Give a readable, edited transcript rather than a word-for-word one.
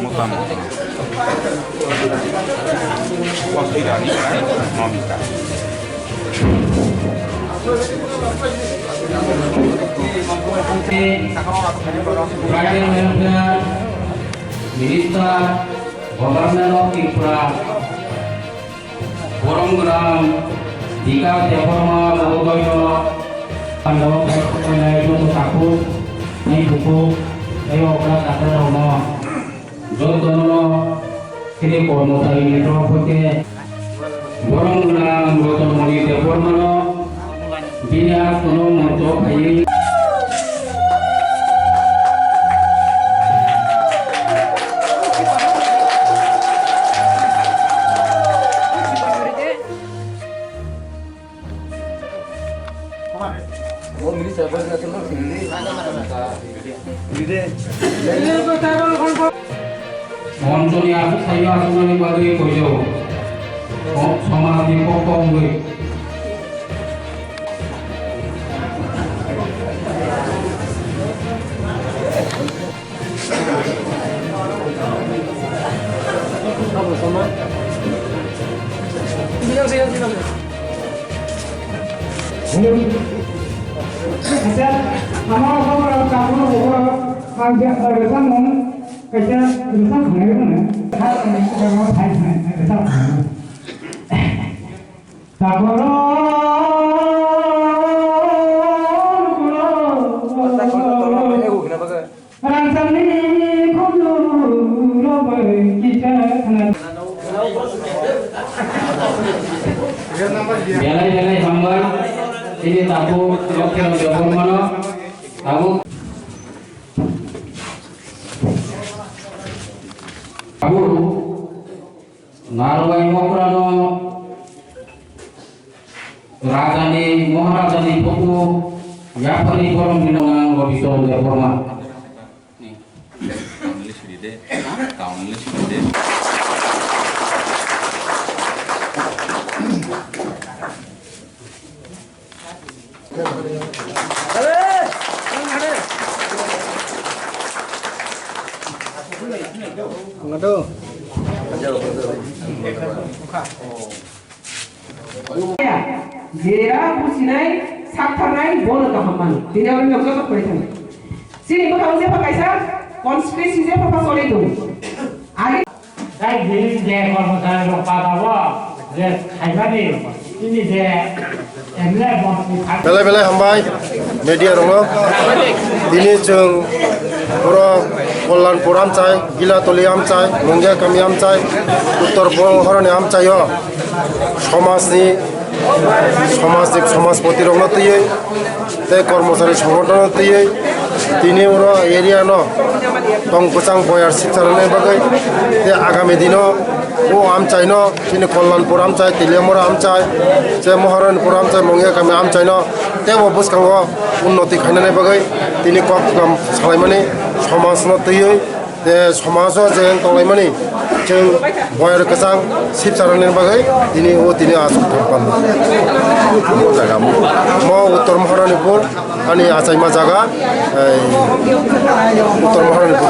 Mutam. Wakilani Momita. Prime Minister, Minister, Governor of Tripura, Poronggram, Dika Devorma, Mogoyo, Pando, Panayo, Taku, Nibuku, Ayoka, Tatarama, Jodono, Kiripo, Motai, Tropoke, Poronggram, Rotomori, Devorma, Bina, Tono, Moto, Ayi. মঞ্চনী স্থায়ী আসনের বাদে কইল সমাধি কম হয়ে আমার খবর কাপড় ওপর আর রেশন মন এটা রেশন খানে না খায় না খায় না রেশন তারপর রানসানি খুলু রবে কিটা খানা বেলায় বেলায় হামবার ini tabu lokal jabon mana tabu tabu narwai mokrano rajani maharajani poku yapari korom dinangan lobisol jabon mana Nih, tahun ini sudah deh. Tahun ini sudah deh. Dia pusinai saktanai bola kahaman. Tidak orang yang kau percaya. Sini kau tahu siapa kaisar? Konspirasi siapa pasal itu? Ada. তাই দিন যে কর্মচারী পাঠাবো যে খাইবানি তিনি যে এমনি बेलाय बेलाय हामबाय मेडिया दङ दिनै जों बर' कल्याणपुर हामचाय गिलातलि हामचाय मंगिया गामि हामचाय उत्तर बंगहरनि हामचायो समाजनि समाजपति रंनो तैयै ते कर्मचारी संगठन तैयै दिनै बर' एरिया न दं गोचां बयार सिपचारनाय बागै ते आगामी दिनाव ও আমচাই ন তিনি কল্যাণপুর আমচাই তিলিয়ামরা আমচাই যে মহারায়ণপুর আমচাই মঙ্গিয়া গামि আমচাই ন তেও বুসকাঙ্গ উন্নতি খাইনাनै बागै তিনি কক গাম सालायमानि समाजनो तैयै जे समाजाव जे तंलायमानि जों बयार गोचां सिपचारनायनि बागै दिनै आसु खालामो जागा म उत्तर महारायणपुर आंनि आचाइमा जागा उत्तर महारायणपुर